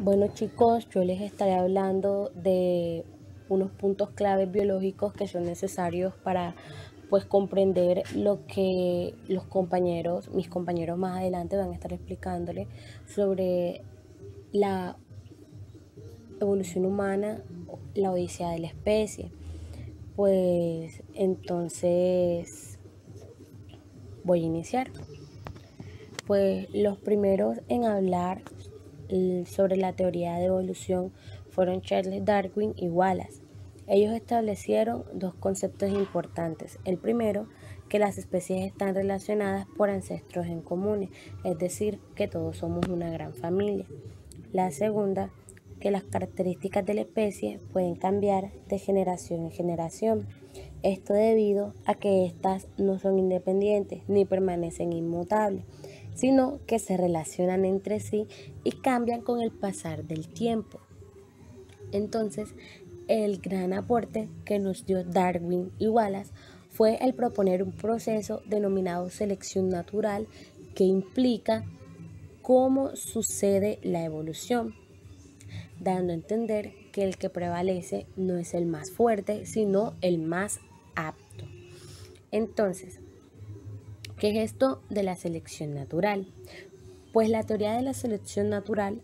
Bueno chicos, yo les estaré hablando de unos puntos claves biológicos que son necesarios para comprender lo que mis compañeros más adelante van a estar explicándoles sobre la evolución humana, la odisea de la especie. Pues entonces voy a iniciar. Pues los primeros en hablar sobre la teoría de evolución fueron Charles Darwin y Wallace. Ellos establecieron dos conceptos importantes. El primero, que las especies están relacionadas por ancestros en comunes, es decir, que todos somos una gran familia. La segunda, que las características de la especie pueden cambiar de generación en generación. Esto debido a que éstas no son independientes ni permanecen inmutables, sino que se relacionan entre sí y cambian con el pasar del tiempo. Entonces, el gran aporte que nos dio Darwin y Wallace fue el proponer un proceso denominado selección natural que implica cómo sucede la evolución, dando a entender que el que prevalece no es el más fuerte, sino el más apto. Entonces, ¿qué es esto de la selección natural? Pues la teoría de la selección natural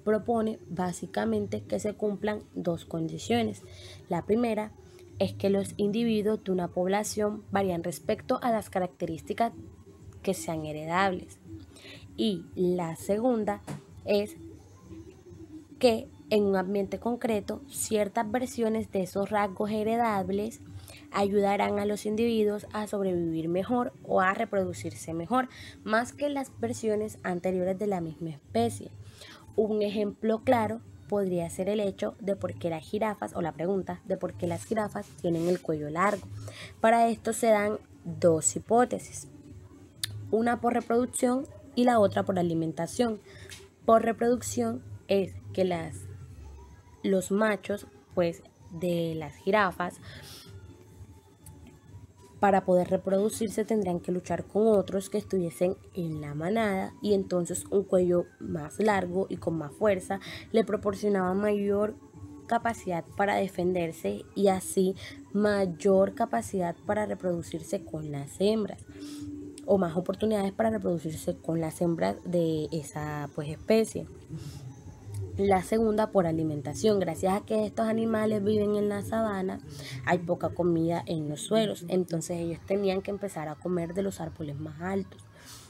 propone básicamente que se cumplan dos condiciones. La primera es que los individuos de una población varían respecto a las características que sean heredables. Y la segunda es que en un ambiente concreto ciertas versiones de esos rasgos heredables ayudarán a los individuos a sobrevivir mejor o a reproducirse mejor, más que las versiones anteriores de la misma especie. Un ejemplo claro podría ser el hecho de por qué las jirafas, o la pregunta de por qué las jirafas tienen el cuello largo. Para esto se dan dos hipótesis, una por reproducción y la otra por alimentación. Por reproducción es que los machos pues de las jirafas para poder reproducirse tendrían que luchar con otros que estuviesen en la manada, y entonces un cuello más largo y con más fuerza le proporcionaba mayor capacidad para defenderse y así mayor capacidad para reproducirse con las hembras, o más oportunidades para reproducirse con las hembras de esa pues especie. La segunda por alimentación. Gracias a que estos animales viven en la sabana, hay poca comida en los suelos, entonces ellos tenían que empezar a comer de los árboles más altos.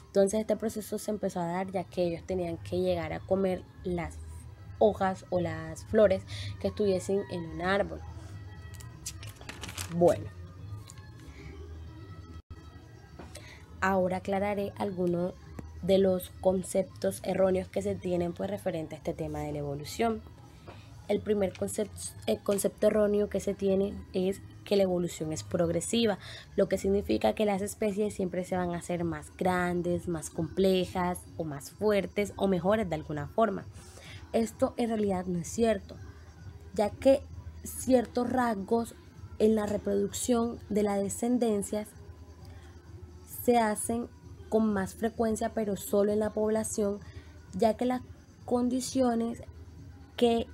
Entonces este proceso se empezó a dar ya que ellos tenían que llegar a comer las hojas o las flores que estuviesen en un árbol. Bueno, ahora aclararé algunos de los conceptos erróneos que se tienen pues referente a este tema de la evolución. El primer concepto erróneo que se tiene es que la evolución es progresiva, lo que significa que las especies siempre se van a hacer más grandes, más complejas o más fuertes o mejores de alguna forma. Esto en realidad no es cierto, ya que ciertos rasgos en la reproducción de la descendencia se hacen con más frecuencia, pero solo en la población, ya que las condiciones que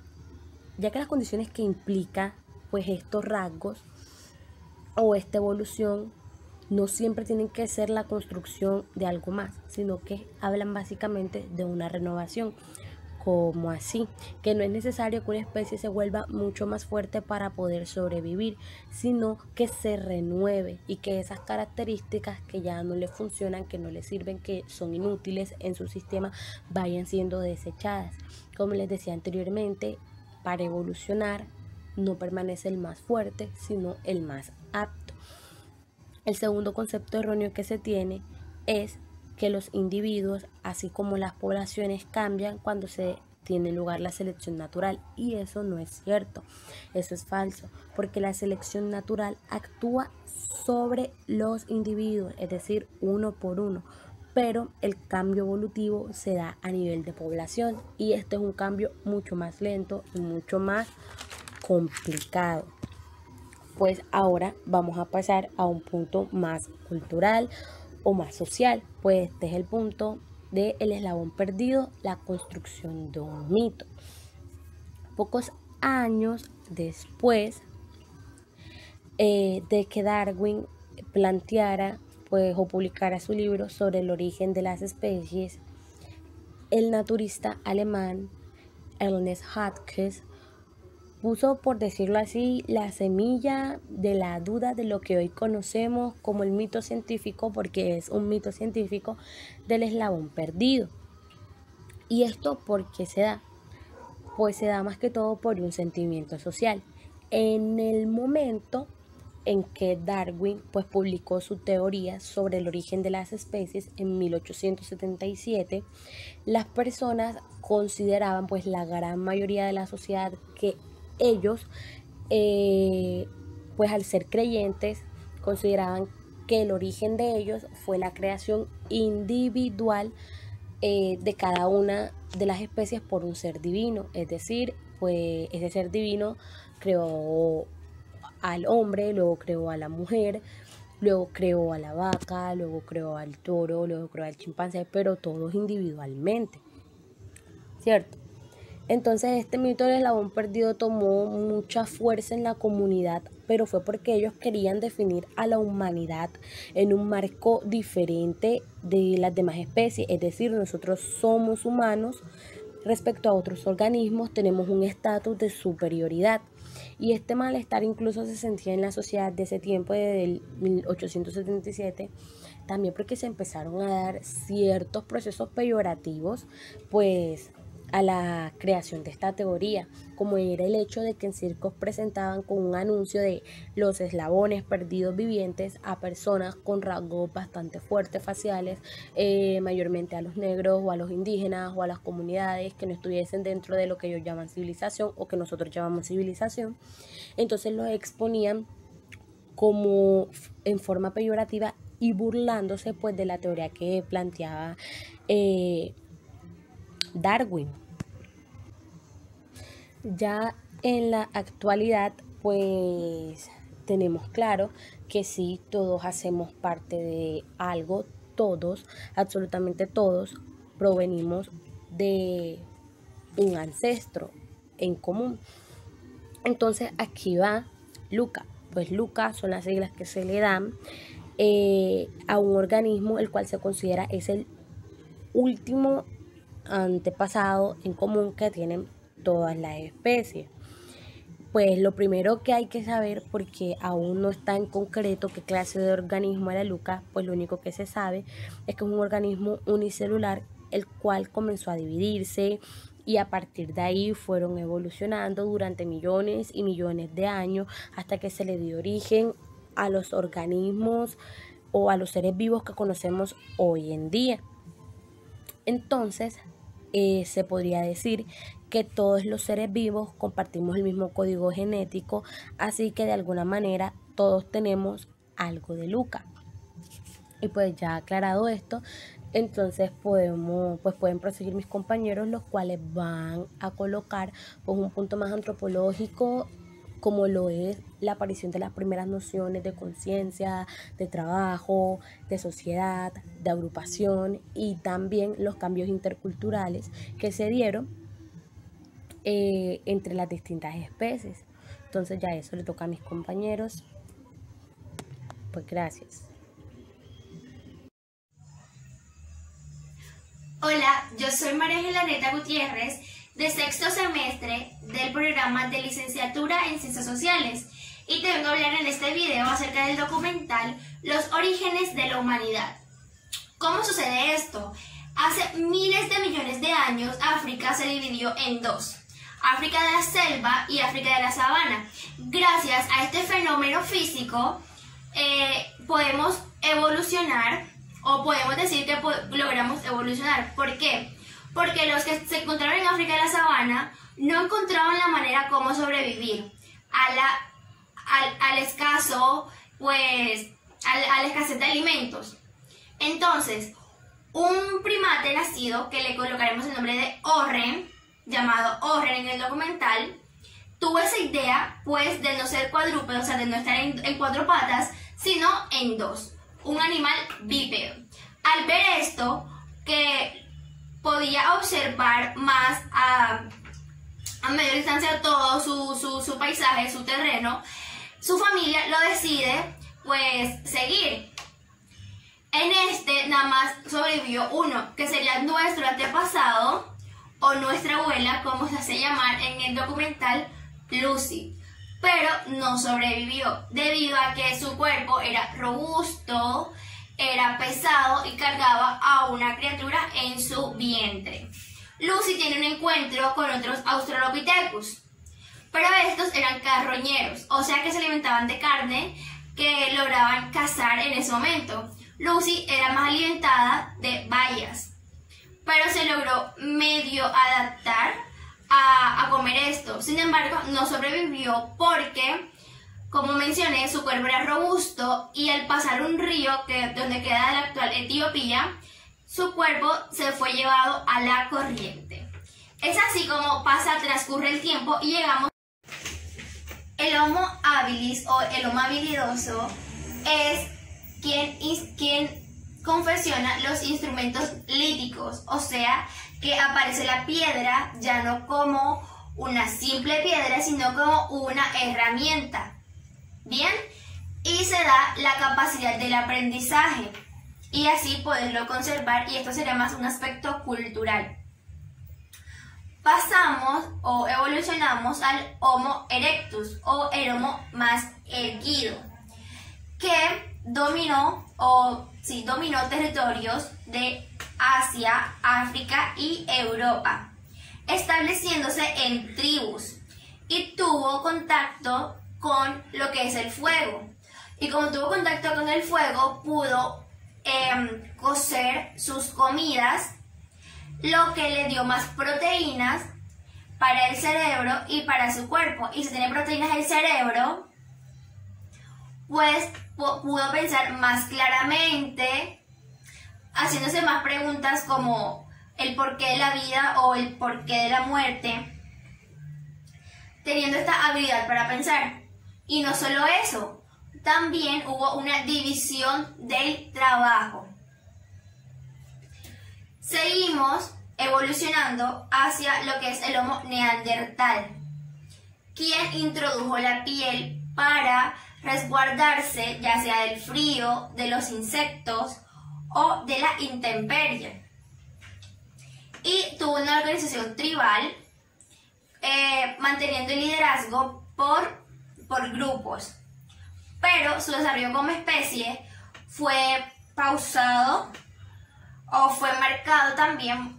implica pues estos rasgos o esta evolución no siempre tienen que ser la construcción de algo más, sino que hablan básicamente de una renovación. Como así, que no es necesario que una especie se vuelva mucho más fuerte para poder sobrevivir, sino que se renueve y que esas características que ya no le funcionan, que no le sirven, que son inútiles en su sistema, vayan siendo desechadas. Como les decía anteriormente, para evolucionar no permanece el más fuerte, sino el más apto. El segundo concepto erróneo que se tiene es que los individuos, así como las poblaciones, cambian cuando se tiene lugar la selección natural, y eso no es cierto, eso es falso, porque la selección natural actúa sobre los individuos, es decir, uno por uno, pero el cambio evolutivo se da a nivel de población, y este es un cambio mucho más lento y mucho más complicado. Pues ahora vamos a pasar a un punto más cultural o más social, pues este es el punto de El eslabón perdido, la construcción de un mito. Pocos años después de que Darwin planteara o publicara su libro sobre el origen de las especies, el naturista alemán Ernest Haeckel puso, por decirlo así, la semilla de la duda de lo que hoy conocemos como el mito científico, porque es un mito científico del eslabón perdido. ¿Y esto por qué se da? Pues se da más que todo por un sentimiento social. En el momento en que Darwin publicó su teoría sobre el origen de las especies en 1877, las personas consideraban, la gran mayoría de la sociedad, que ellos, al ser creyentes, consideraban que el origen de ellos fue la creación individual de cada una de las especies por un ser divino. Es decir, ese ser divino creó al hombre, luego creó a la mujer, luego creó a la vaca, luego creó al toro, luego creó al chimpancé, pero todos individualmente, ¿cierto? Entonces este mito del eslabón perdido tomó mucha fuerza en la comunidad, pero fue porque ellos querían definir a la humanidad en un marco diferente de las demás especies. Es decir, nosotros somos humanos respecto a otros organismos, tenemos un estatus de superioridad. Y este malestar incluso se sentía en la sociedad de ese tiempo, desde el 1877, también porque se empezaron a dar ciertos procesos peyorativos, a la creación de esta teoría, como era el hecho de que en circos presentaban con un anuncio de los eslabones perdidos vivientes a personas con rasgos bastante fuertes faciales, mayormente a los negros o a los indígenas o a las comunidades que no estuviesen dentro de lo que ellos llaman civilización o que nosotros llamamos civilización. Entonces los exponían como en forma peyorativa y burlándose de la teoría que planteaba Darwin. Ya en la actualidad tenemos claro que sí, todos hacemos parte de algo, todos, absolutamente todos, provenimos de un ancestro en común. Entonces aquí va LUCA. LUCA son las siglas que se le dan a un organismo el cual se considera es el último antepasado en común que tienen todas las especies. Lo primero que hay que saber, porque aún no está en concreto qué clase de organismo era LUCA, lo único que se sabe es que es un organismo unicelular el cual comenzó a dividirse y a partir de ahí fueron evolucionando durante millones y millones de años hasta que se le dio origen a los organismos o a los seres vivos que conocemos hoy en día. Entonces, se podría decir que todos los seres vivos compartimos el mismo código genético, así que de alguna manera todos tenemos algo de LUCA. Y ya aclarado esto, entonces pueden proseguir mis compañeros, los cuales van a colocar un punto más antropológico, como lo es la aparición de las primeras nociones de conciencia, de trabajo, de sociedad, de agrupación y también los cambios interculturales que se dieron entre las distintas especies. Entonces ya eso le toca a mis compañeros. Gracias. Hola, yo soy María Ángela Neta Gutiérrez, de sexto semestre del programa de licenciatura en Ciencias Sociales, y te vengo a hablar en este video acerca del documental Los orígenes de la humanidad. ¿Cómo sucede esto? Hace miles de millones de años África se dividió en dos: África de la selva y África de la sabana. Gracias a este fenómeno físico podemos evolucionar, o podemos decir que logramos evolucionar. ¿Por qué? Porque los que se encontraron en África de la sabana no encontraban la manera cómo sobrevivir al escaso, a la escasez de alimentos. Entonces, un primate nacido, que le colocaremos el nombre de Orren, llamado Orren en el documental, tuvo esa idea de no ser cuadrúpedo, o sea, de no estar en cuatro patas, sino en dos, un animal bípedo. Al ver esto, que podía observar más a media distancia todo su paisaje, su terreno, su familia lo decide pues seguir. En este nada más sobrevivió uno, que sería nuestro antepasado o nuestra abuela, como se hace llamar en el documental, Lucy. Pero no sobrevivió debido a que su cuerpo era robusto, era pesado y cargaba a una criatura en su vientre. Lucy tiene un encuentro con otros Australopithecus, pero estos eran carroñeros, o sea que se alimentaban de carne que lograban cazar en ese momento. Lucy era más alimentada de bayas, pero se logró medio adaptar a comer esto. Sin embargo, no sobrevivió porque, como mencioné, su cuerpo era robusto y al pasar un río donde queda la actual Etiopía, su cuerpo se fue llevado a la corriente. Es así como transcurre el tiempo y llegamos. El Homo habilis o el Homo habilidoso es quien confecciona los instrumentos líticos, o sea que aparece la piedra ya no como una simple piedra, sino como una herramienta. Bien, y se da la capacidad del aprendizaje y así poderlo conservar, y esto sería más un aspecto cultural. Pasamos o evolucionamos al Homo erectus o el Homo más erguido, que dominó territorios de Asia, África y Europa, estableciéndose en tribus, y tuvo contacto con lo que es el fuego. Y como tuvo contacto con el fuego, pudo cocer sus comidas, lo que le dio más proteínas para el cerebro y para su cuerpo. Y si tiene proteínas el cerebro, pues pudo pensar más claramente, haciéndose más preguntas como el porqué de la vida o el porqué de la muerte, teniendo esta habilidad para pensar. Y no solo eso, también hubo una división del trabajo. Seguimos evolucionando hacia lo que es el Homo neandertal, quien introdujo la piel para resguardarse ya sea del frío, de los insectos o de la intemperie. Y tuvo una organización tribal, manteniendo el liderazgo por grupos. Pero su desarrollo como especie fue pausado o fue marcado también,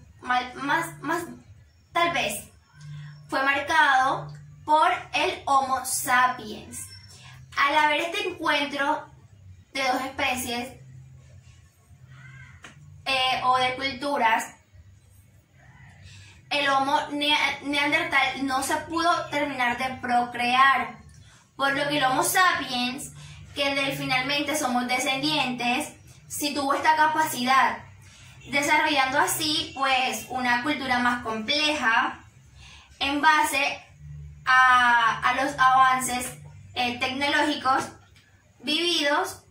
fue marcado por el Homo sapiens. Al haber este encuentro de dos especies o de culturas, el Homo neandertal no se pudo terminar de procrear, por lo que el Homo sapiens, que finalmente somos descendientes, sí tuvo esta capacidad, desarrollando así pues una cultura más compleja en base a los avances tecnológicos vividos,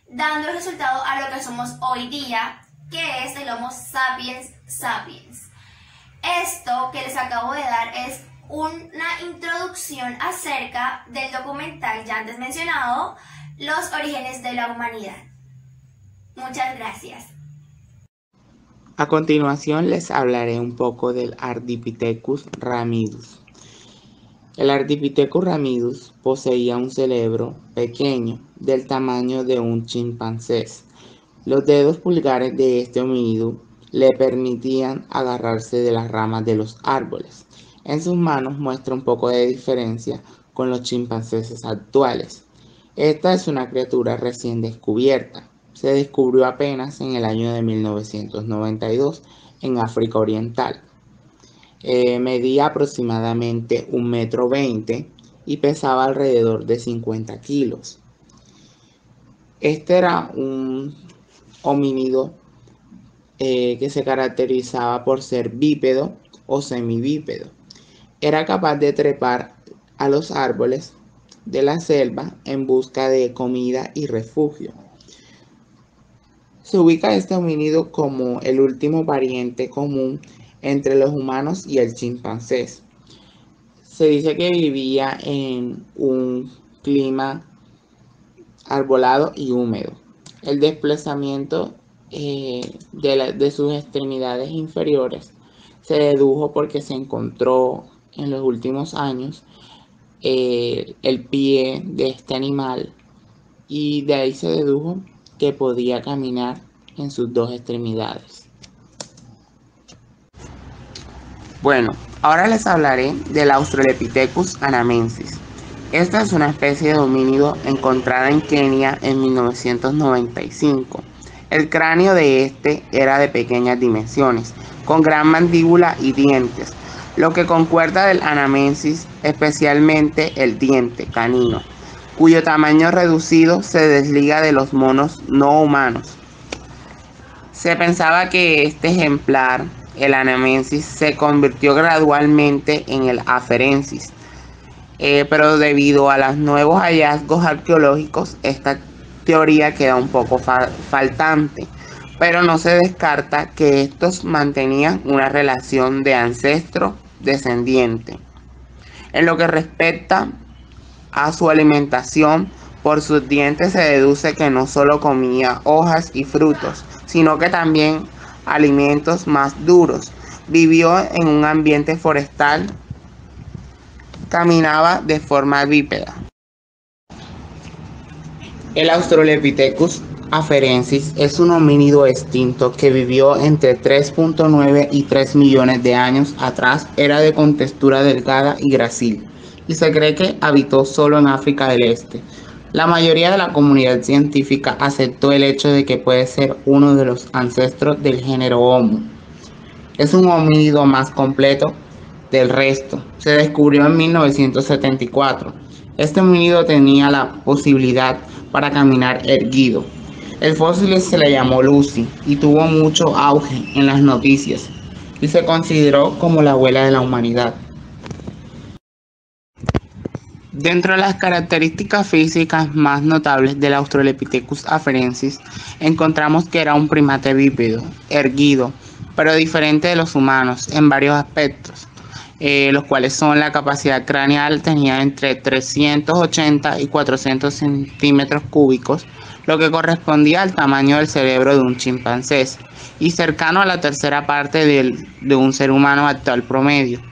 dando el resultado a lo que somos hoy día, que es el Homo sapiens sapiens. Esto que les acabo de dar es una introducción acerca del documental ya antes mencionado, Los orígenes de la humanidad. Muchas gracias. A continuación les hablaré un poco del Ardipithecus ramidus. El Ardipithecus ramidus poseía un cerebro pequeño, del tamaño de un chimpancé. Los dedos pulgares de este homínido le permitían agarrarse de las ramas de los árboles. En sus manos muestra un poco de diferencia con los chimpancés actuales. Esta es una criatura recién descubierta. Se descubrió apenas en el año de 1992 en África Oriental. Medía aproximadamente 1,20 m y pesaba alrededor de 50 kilos. Este era un homínido que se caracterizaba por ser bípedo o semibípedo. Era capaz de trepar a los árboles de la selva en busca de comida y refugio. Se ubica este homínido como el último pariente común entre los humanos y el chimpancé. Se dice que vivía en un clima arbolado y húmedo. El desplazamiento de sus extremidades inferiores se dedujo porque se encontró en los últimos años el pie de este animal y de ahí se dedujo que podía caminar en sus dos extremidades. Bueno, ahora les hablaré del Australopithecus anamensis. Esta es una especie de homínido encontrada en Kenia en 1995. El cráneo de este era de pequeñas dimensiones, con gran mandíbula y dientes, lo que concuerda del anamensis, especialmente el diente canino, cuyo tamaño reducido se desliga de los monos no humanos. Se pensaba que este ejemplar, el anamensis, se convirtió gradualmente en el afarensis, pero debido a los nuevos hallazgos arqueológicos, esta teoría queda un poco faltante, pero no se descarta que estos mantenían una relación de ancestro-descendiente. En lo que respecta a su alimentación, por sus dientes se deduce que no solo comía hojas y frutos, sino que también alimentos más duros. Vivió en un ambiente forestal, caminaba de forma bípeda. El Australopithecus afarensis es un homínido extinto que vivió entre 3.9 y 3 millones de años atrás. Era de contextura delgada y grácil, y se cree que habitó solo en África del Este. La mayoría de la comunidad científica aceptó el hecho de que puede ser uno de los ancestros del género Homo. Es un homínido más completo del resto. Se descubrió en 1974. Este homínido tenía la posibilidad para caminar erguido. El fósil se le llamó Lucy y tuvo mucho auge en las noticias y se consideró como la abuela de la humanidad. Dentro de las características físicas más notables del Australopithecus afarensis, encontramos que era un primate bípedo, erguido, pero diferente de los humanos en varios aspectos, los cuales son la capacidad craneal tenía entre 380 y 400 centímetros cúbicos, lo que correspondía al tamaño del cerebro de un chimpancé y cercano a la tercera parte de un ser humano actual promedio.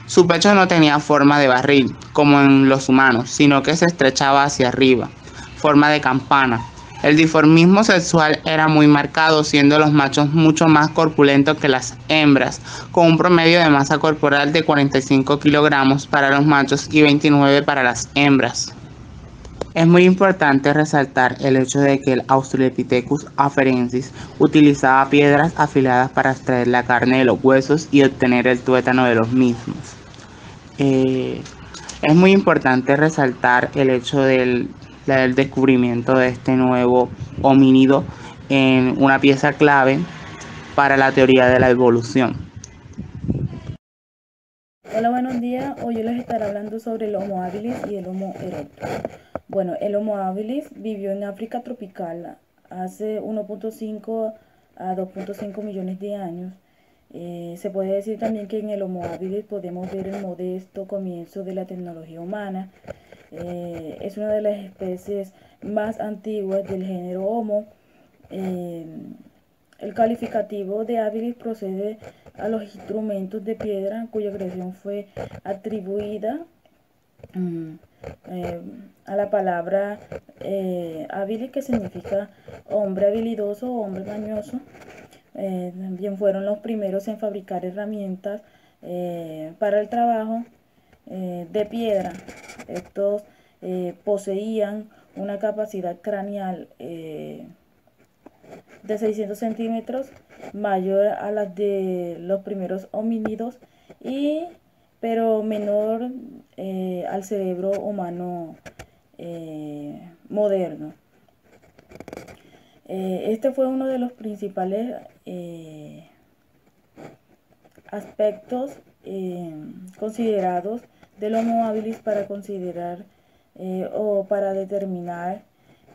Su pecho no tenía forma de barril, como en los humanos, sino que se estrechaba hacia arriba, forma de campana. El dimorfismo sexual era muy marcado, siendo los machos mucho más corpulentos que las hembras, con un promedio de masa corporal de 45 kilogramos para los machos y 29 para las hembras. Es muy importante resaltar el hecho de que el Australopithecus afarensis utilizaba piedras afiladas para extraer la carne de los huesos y obtener el tuétano de los mismos. Es muy importante resaltar el hecho del descubrimiento de este nuevo homínido en una pieza clave para la teoría de la evolución. Hola, buenos días. Hoy yo les estaré hablando sobre el Homo habilis y el Homo erectus. Bueno, el Homo habilis vivió en África tropical hace 1.5 a 2.5 millones de años. Se puede decir también que en el Homo habilis podemos ver el modesto comienzo de la tecnología humana. Es una de las especies más antiguas del género Homo. El calificativo de habilis procede a los instrumentos de piedra cuya creación fue atribuida a la palabra habilis, que significa hombre habilidoso o hombre mañoso. También fueron los primeros en fabricar herramientas para el trabajo de piedra. Estos poseían una capacidad craneal de 600 centímetros, mayor a las de los primeros homínidos, pero menor al cerebro humano moderno. Este fue uno de los principales aspectos considerados del Homo habilis para considerar o para determinar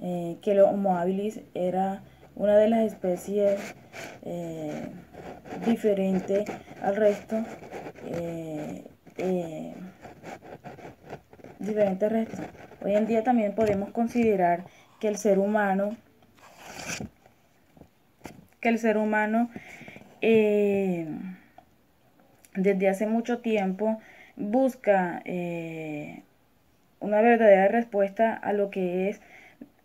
que el Homo habilis era una de las especies diferente al resto, diferente al resto. Hoy en día también podemos considerar que el ser humano, desde hace mucho tiempo busca una verdadera respuesta a lo que es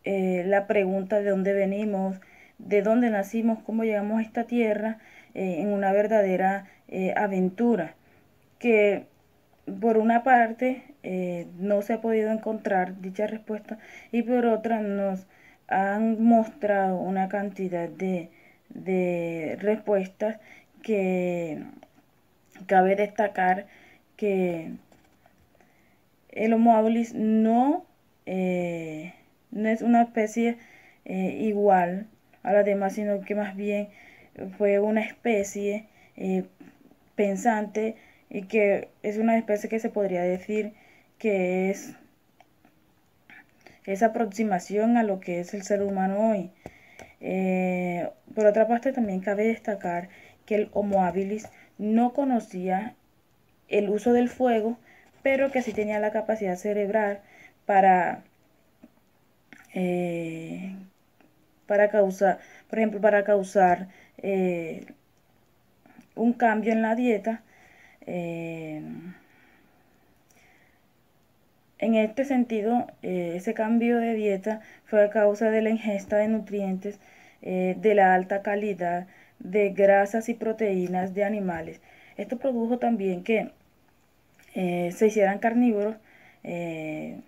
la pregunta de dónde venimos, de dónde nacimos, cómo llegamos a esta tierra, en una verdadera aventura, que por una parte no se ha podido encontrar dicha respuesta y por otra nos han mostrado una cantidad de respuestas que cabe destacar que el Homo habilis no es una especie igual a las demás, sino que más bien fue una especie pensante y que es una especie que se podría decir que es esa aproximación a lo que es el ser humano hoy. Por otra parte, también cabe destacar que el Homo habilis no conocía el uso del fuego, pero que sí tenía la capacidad cerebral para causar, por ejemplo, para causar un cambio en la dieta. En este sentido, ese cambio de dieta fue a causa de la ingesta de nutrientes de la alta calidad de grasas y proteínas de animales. Esto produjo también que se hicieran carnívoros, el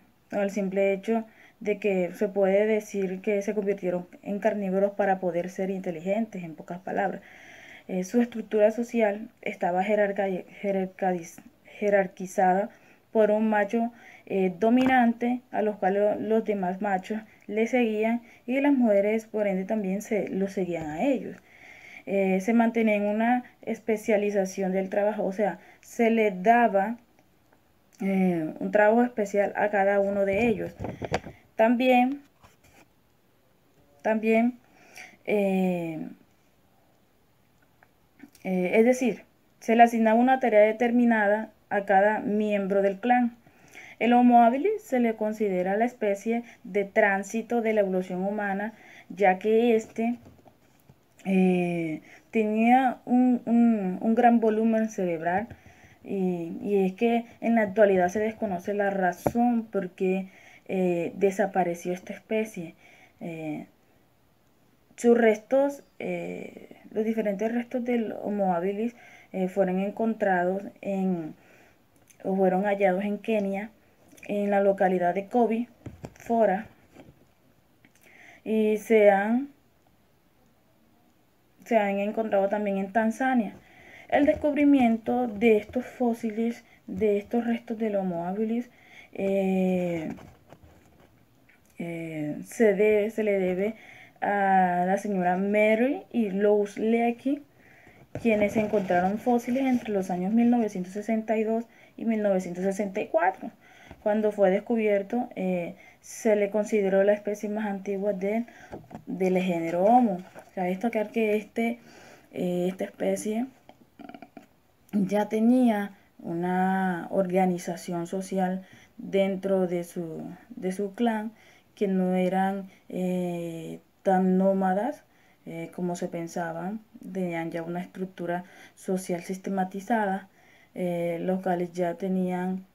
simple hecho de que se puede decir que se convirtieron en carnívoros para poder ser inteligentes, en pocas palabras. Su estructura social estaba jerarquizada por un macho dominante, a los cuales los demás machos le seguían, y las mujeres por ende también lo seguían a ellos. Se mantenía en una especialización del trabajo, o sea, se le daba un trabajo especial a cada uno de ellos. También es decir, se le asignaba una tarea determinada a cada miembro del clan. El Homo habilis se le considera la especie de tránsito de la evolución humana, ya que tenía un gran volumen cerebral, y es que en la actualidad se desconoce la razón por qué desapareció esta especie. Sus restos, los diferentes restos del Homo habilis fueron encontrados o fueron hallados en Kenia, en la localidad de Kobe, Fora, y se han encontrado también en Tanzania. El descubrimiento de estos fósiles, de estos restos del Homo habilis, se le debe a la señora Mary y Louis Leakey, quienes encontraron fósiles entre los años 1962 y 1964. Cuando fue descubierto, se le consideró la especie más antigua del género Homo. Cabe destacar que esta especie ya tenía una organización social dentro de su clan, que no eran tan nómadas como se pensaban. Tenían ya una estructura social sistematizada, los cuales ya tenían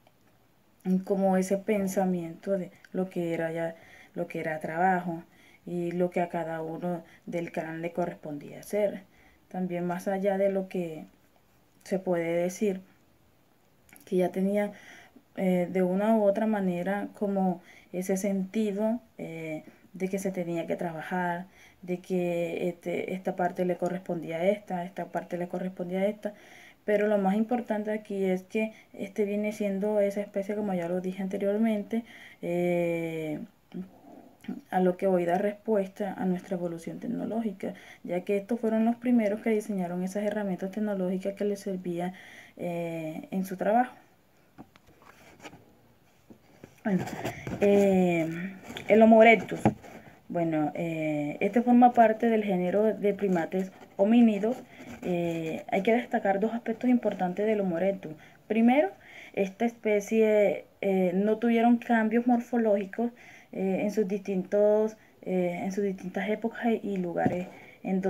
como ese pensamiento de lo que era trabajo y lo que a cada uno del clan le correspondía hacer. También, más allá de lo que se puede decir, que ya tenían de una u otra manera como ese sentido de que se tenía que trabajar, de que esta parte le correspondía a esta parte le correspondía a esta. Pero lo más importante aquí es que viene siendo esa especie, como ya lo dije anteriormente, a lo que hoy da respuesta a nuestra evolución tecnológica, ya que estos fueron los primeros que diseñaron esas herramientas tecnológicas que les servían en su trabajo. Bueno, el Homo erectus. Bueno, este forma parte del género de primates homínidos. Hay que destacar dos aspectos importantes del Homo erectus. Primero, esta especie no tuvieron cambios morfológicos en sus en sus distintas épocas y lugares en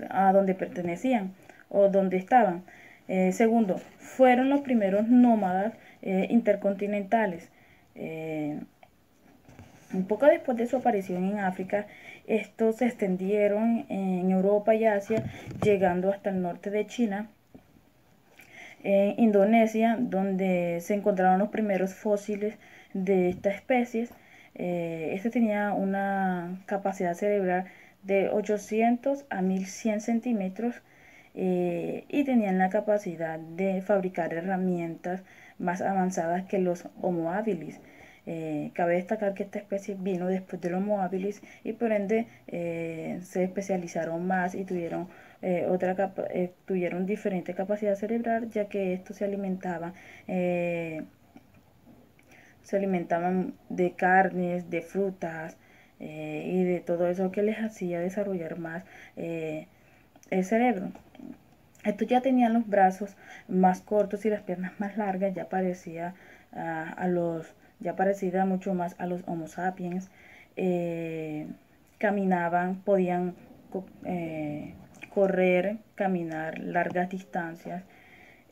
a donde pertenecían o donde estaban. Segundo, fueron los primeros nómadas intercontinentales. Un poco después de su aparición en África, estos se extendieron en Europa y Asia, llegando hasta el norte de China, en Indonesia, donde se encontraron los primeros fósiles de esta especie. Este tenía una capacidad cerebral de 800 a 1100 centímetros y tenían la capacidad de fabricar herramientas más avanzadas que los Homo habilis. Cabe destacar que esta especie vino después del Homo habilis y por ende se especializaron más y tuvieron diferente capacidad cerebral, ya que estos se alimentaban de carnes, de frutas y de todo eso que les hacía desarrollar más el cerebro. Estos ya tenían los brazos más cortos y las piernas más largas, ya parecida mucho más a los Homo sapiens. Caminaban, podían correr, caminar largas distancias.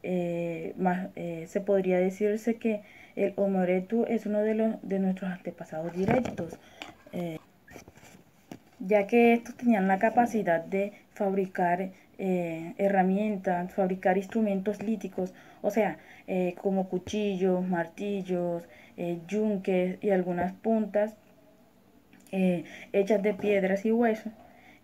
Se podría decirse que el Homo erectus es uno de nuestros antepasados directos, ya que estos tenían la capacidad de fabricar herramientas, fabricar instrumentos líticos, o sea, como cuchillos, martillos, yunques y algunas puntas hechas de piedras y huesos.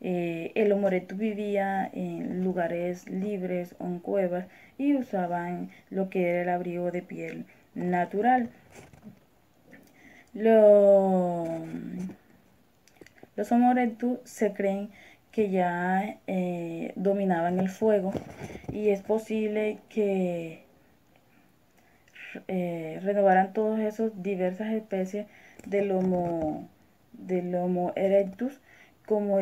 El Homo erectus vivía en lugares libres o en cuevas y usaban lo que era el abrigo de piel natural. Los Homo erectus se creen que ya dominaban el fuego y es posible que renovaran todos esos diversas especies del Homo erectus como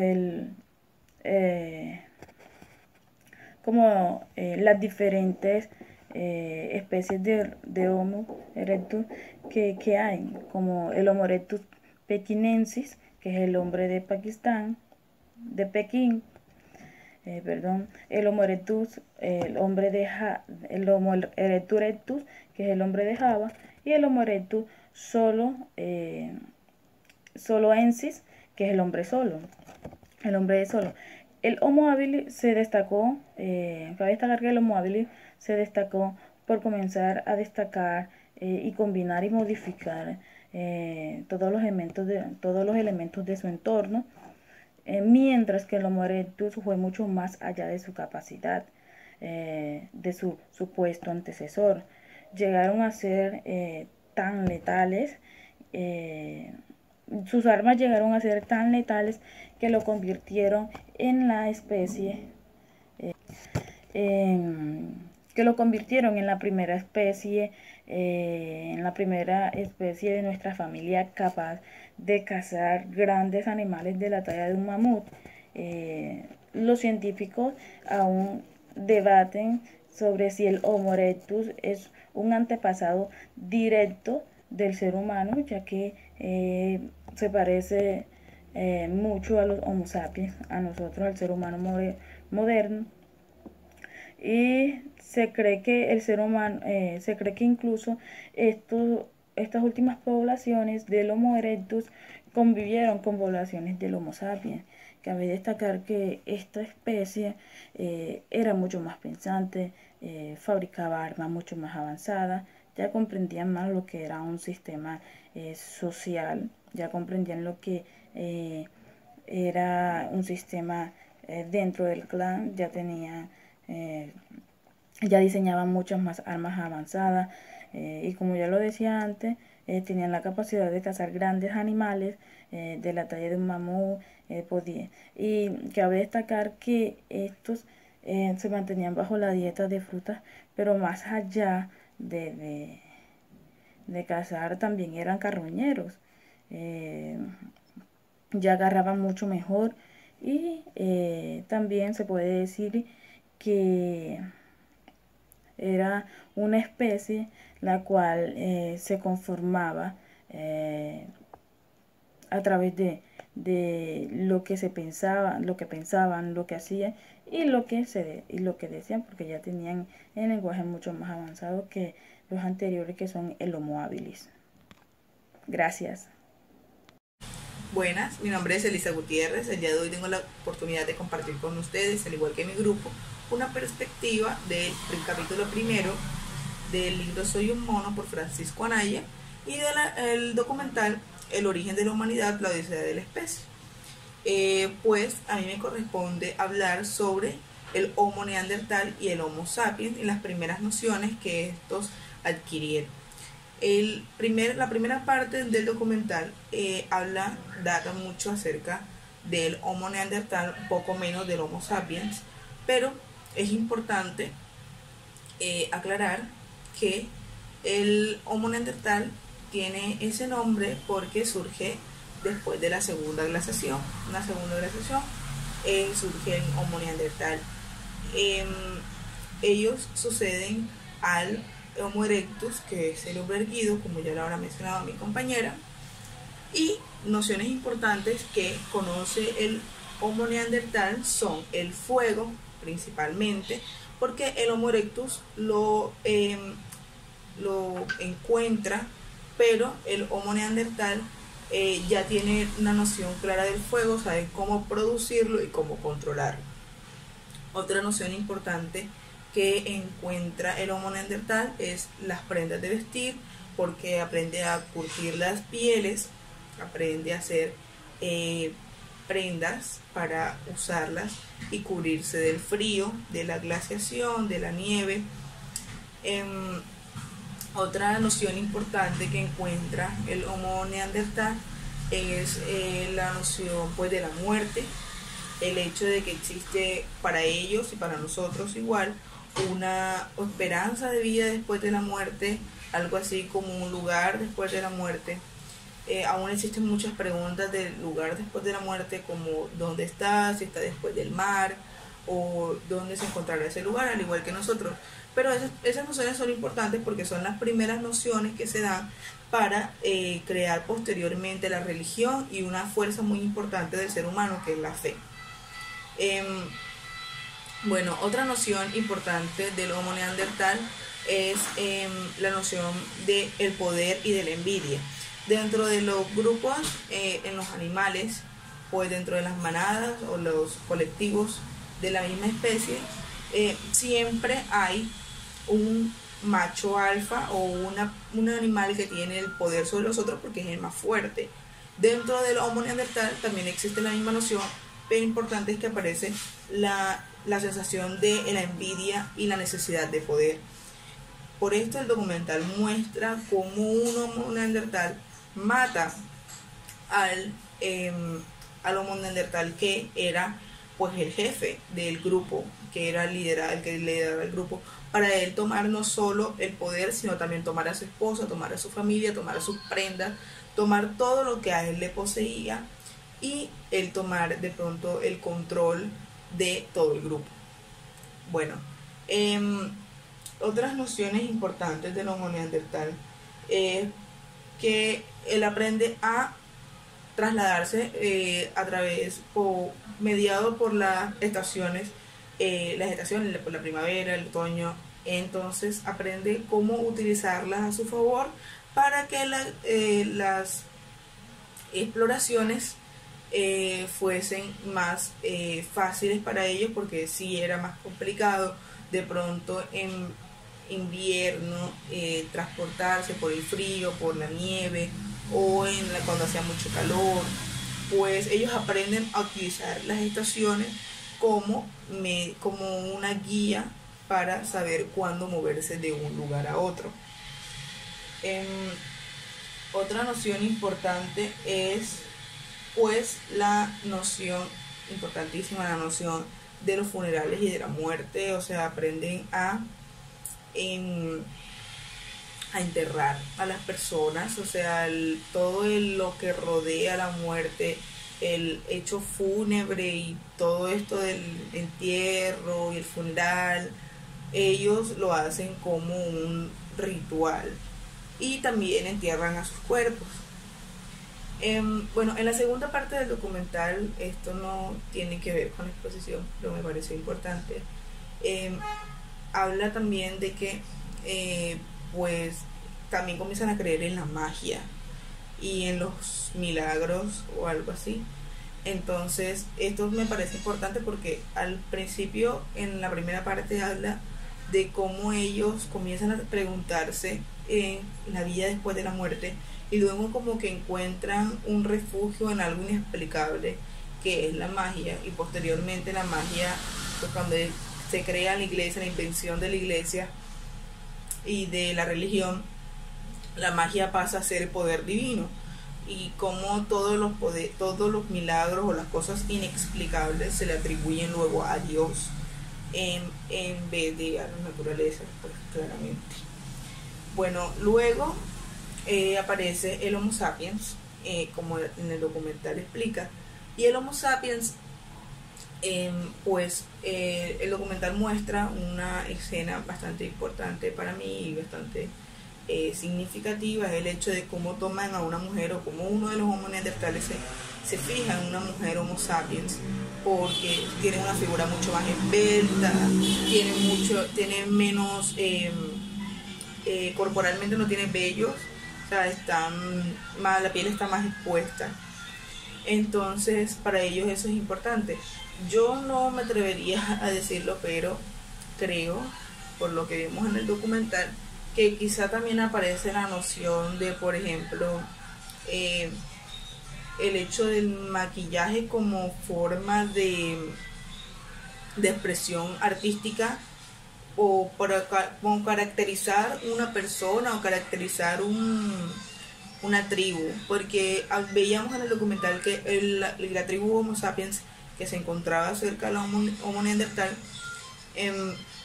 las diferentes especies de Homo erectus que hay, como el Homo erectus pekinensis, que es el hombre de Pakistán, de Pekín, el Homo erectus, el Homo erectus, que es el hombre de Java, y el Homo erectus soloensis, que es el hombre solo, el hombre de solo. El Homo habilis se destacó, cabe destacar que el Homo habilis se destacó por comenzar a destacar y combinar y modificar todos los elementos de su entorno, mientras que el Homo erectus fue mucho más allá de su capacidad, de su supuesto antecesor. Llegaron a ser tan letales, sus armas llegaron a ser tan letales que lo convirtieron en la especie, que lo convirtieron en la primera especie, de nuestra familia capaz de cazar grandes animales de la talla de un mamut. Los científicos aún debaten sobre si el Homo erectus es un antepasado directo del ser humano, ya que se parece mucho a los Homo sapiens, a nosotros, al ser humano moderno. Y se cree que se cree que incluso estas últimas poblaciones del Homo erectus convivieron con poblaciones del Homo sapiens. Cabe destacar que esta especie era mucho más pensante, fabricaba armas mucho más avanzadas, ya comprendían más lo que era un sistema social, ya comprendían lo que era un sistema dentro del clan, ya diseñaban muchas más armas avanzadas y como ya lo decía antes, tenían la capacidad de cazar grandes animales de la talla de un mamut, y cabe destacar que estos se mantenían bajo la dieta de frutas, pero más allá de cazar también eran carroñeros. ya agarraban mucho mejor, y también se puede decir que era una especie la cual se conformaba a través de lo que se pensaba, lo que pensaban, lo que hacían y lo que decían, porque ya tenían el lenguaje mucho más avanzado que los anteriores, que son el Homo habilis. Gracias. Buenas, mi nombre es Elisa Gutiérrez. El día de hoy tengo la oportunidad de compartir con ustedes, al igual que mi grupo, una perspectiva del capítulo primero del libro Soy un mono por Francisco Anaya y del documental El origen de la humanidad, la odisea de la especie. Pues a mí me corresponde hablar sobre el Homo neandertal y el Homo sapiens y las primeras nociones que estos adquirieron. La primera parte del documental data mucho acerca del Homo neandertal, poco menos del Homo sapiens, pero es importante aclarar que el Homo neandertal tiene ese nombre porque surge después de la segunda glaciación. Una segunda glaciación surge el Homo neandertal. Ellos suceden al Homo erectus, que es el hombre erguido, como ya lo habrá mencionado mi compañera. Y nociones importantes que conoce el Homo neandertal son el fuego, principalmente, porque el Homo erectus lo encuentra, pero el Homo neandertal ya tiene una noción clara del fuego, sabe cómo producirlo y cómo controlarlo. Otra noción importante que encuentra el Homo neandertal es las prendas de vestir, porque aprende a curtir las pieles, aprende a hacer prendas para usarlas y cubrirse del frío, de la glaciación, de la nieve. Otra noción importante que encuentra el Homo neandertal es la noción, pues, de la muerte, el hecho de que existe para ellos y para nosotros igual una esperanza de vida después de la muerte, algo así como un lugar después de la muerte. Aún existen muchas preguntas del lugar después de la muerte, como dónde está, si está después del mar, o dónde se encontrará ese lugar, al igual que nosotros. Pero esas nociones son importantes porque son las primeras nociones que se dan para crear posteriormente la religión y una fuerza muy importante del ser humano, que es la fe. Bueno, otra noción importante del Homo neandertal es la noción del poder y de la envidia. Dentro de los grupos, en los animales, pues dentro de las manadas o los colectivos de la misma especie, siempre hay un macho alfa o un animal que tiene el poder sobre los otros porque es el más fuerte. Dentro del Homo neandertal también existe la misma noción, pero importante es que aparece la sensación de la envidia y la necesidad de poder. Por esto el documental muestra cómo un Homo neandertal mata al Homo neandertal, que era pues el jefe del grupo, que era el que lideraba el grupo, para él tomar no solo el poder, sino también tomar a su esposa, tomar a su familia, tomar a sus prendas, tomar todo lo que a él le poseía y él tomar de pronto el control de todo el grupo. Bueno, otras nociones importantes del Homo neandertal es que él aprende a trasladarse mediado por las estaciones, por la primavera, el otoño. Entonces aprende cómo utilizarlas a su favor para que las exploraciones fuesen más fáciles para ellos, porque sí era más complicado de pronto en invierno transportarse por el frío, por la nieve, o cuando hacía mucho calor. Pues ellos aprenden a utilizar las estaciones como una guía para saber cuándo moverse de un lugar a otro. Otra noción importante es pues la noción importantísima, la noción de los funerales y de la muerte. O sea, aprenden a a enterrar a las personas, o sea, todo lo que rodea la muerte, el hecho fúnebre y todo esto del entierro y el funeral, ellos lo hacen como un ritual y también entierran a sus cuerpos. Bueno, en la segunda parte del documental, esto no tiene que ver con la exposición, pero me pareció importante. Habla también de que pues también comienzan a creer en la magia y en los milagros o algo así. Entonces esto me parece importante porque al principio, en la primera parte, habla de cómo ellos comienzan a preguntarse en la vida después de la muerte y luego como que encuentran un refugio en algo inexplicable que es la magia. Y posteriormente la magia, pues cuando se crea la iglesia, la invención de la iglesia y de la religión, la magia pasa a ser el poder divino, y como todos los milagros o las cosas inexplicables se le atribuyen luego a Dios en vez de a la naturaleza, pues claramente. Bueno, luego aparece el Homo sapiens, como en el documental explica, y el Homo sapiens, pues el documental muestra una escena bastante importante para mí y bastante significativa. Es el hecho de cómo toman a una mujer, o como uno de los Homo neandertales se fija en una mujer Homo sapiens, porque tiene una figura mucho más esbelta, tiene menos, corporalmente no tiene vellos, o sea, la piel está más expuesta. Entonces para ellos eso es importante. Yo no me atrevería a decirlo, pero creo, por lo que vemos en el documental, que quizá también aparece la noción de, por ejemplo, el hecho del maquillaje como forma de expresión artística, o para como caracterizar una persona o caracterizar una tribu, porque veíamos en el documental que la tribu Homo sapiens que se encontraba cerca de la Homo neandertal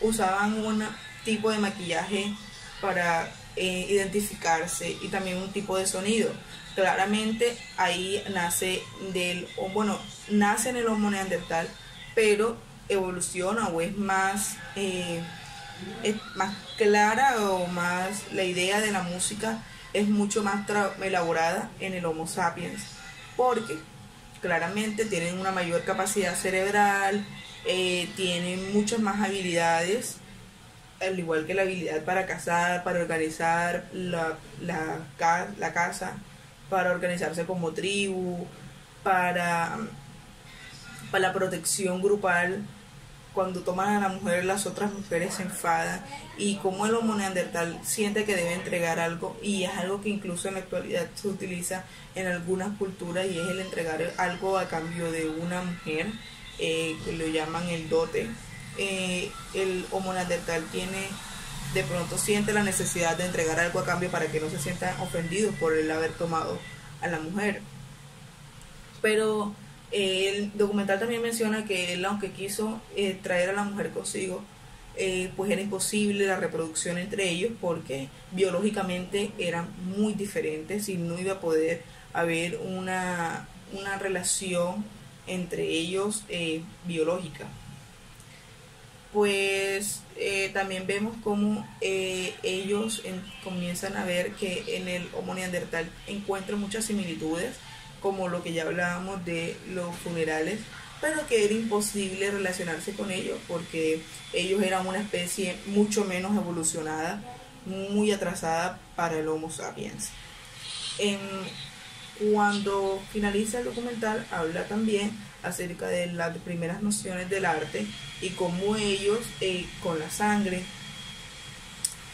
usaban un tipo de maquillaje para identificarse, y también un tipo de sonido. Claramente ahí nace en el Homo neandertal, pero evoluciona o es más clara, o más la idea de la música es mucho más elaborada en el Homo sapiens, porque claramente tienen una mayor capacidad cerebral, tienen muchas más habilidades, al igual que la habilidad para cazar, para organizar la casa, para organizarse como tribu, para la protección grupal. Cuando toman a la mujer, las otras mujeres se enfadan, y como el Homo neandertal siente que debe entregar algo, y es algo que incluso en la actualidad se utiliza en algunas culturas, y es el entregar algo a cambio de una mujer, que lo llaman el dote. El Homo neandertal de pronto siente la necesidad de entregar algo a cambio para que no se sientan ofendidos por el haber tomado a la mujer. Pero el documental también menciona que él, aunque quiso traer a la mujer consigo, pues era imposible la reproducción entre ellos, porque biológicamente eran muy diferentes y no iba a poder haber una relación entre ellos biológica. Pues también vemos cómo ellos comienzan a ver que en el Homo neandertal encuentran muchas similitudes, como lo que ya hablábamos de los funerales, pero que era imposible relacionarse con ellos porque ellos eran una especie mucho menos evolucionada, muy atrasada para el Homo sapiens. Cuando finaliza el documental, habla también acerca de las primeras nociones del arte y cómo ellos con la sangre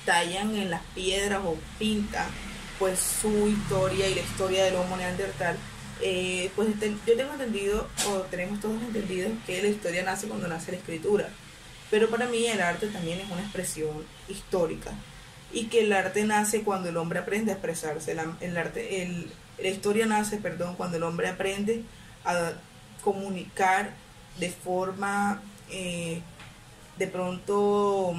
tallan en las piedras o pintan pues su historia y la historia del Homo neandertal. Pues yo tengo entendido, o tenemos todos entendido, que la historia nace cuando nace la escritura, pero para mí el arte también es una expresión histórica, y que el arte nace cuando el hombre aprende a expresarse. La historia nace, cuando el hombre aprende a comunicar de forma de pronto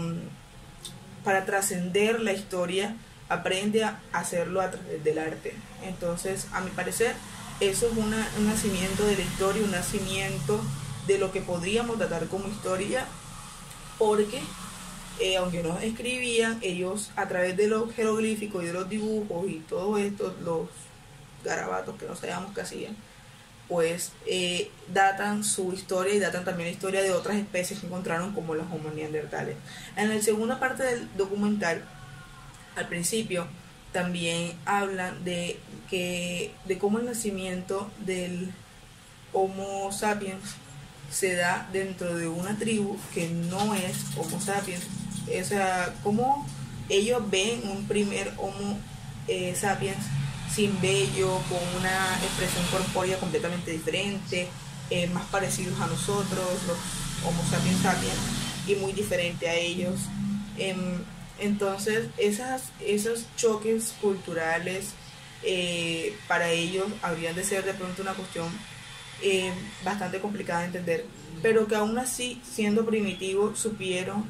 para trascender la historia, aprende a hacerlo a través del arte. Entonces, a mi parecer, eso es un nacimiento de la historia, un nacimiento de lo que podríamos tratar como historia, porque aunque no escribían, ellos a través de los jeroglíficos y de los dibujos y todo esto, los garabatos que no sabíamos qué hacían, pues datan su historia y datan también la historia de otras especies que encontraron, como los Homo neandertales. En la segunda parte del documental, al principio, también hablan de cómo el nacimiento del Homo sapiens se da dentro de una tribu que no es Homo sapiens. O sea, cómo ellos ven un primer Homo sapiens sin vello, con una expresión corpórea completamente diferente, más parecidos a nosotros, los Homo sapiens sapiens, y muy diferente a ellos. Entonces, esos choques culturales para ellos habrían de ser de pronto una cuestión bastante complicada de entender, pero que aún así, siendo primitivos, supieron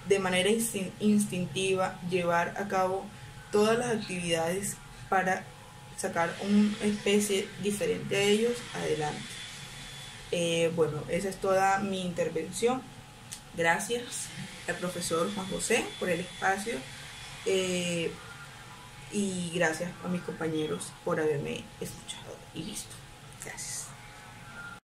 de manera instintiva llevar a cabo todas las actividades para sacar una especie diferente a ellos adelante. Bueno, esa es toda mi intervención. Gracias al profesor Juan José por el espacio y gracias a mis compañeros por haberme escuchado y visto. Gracias.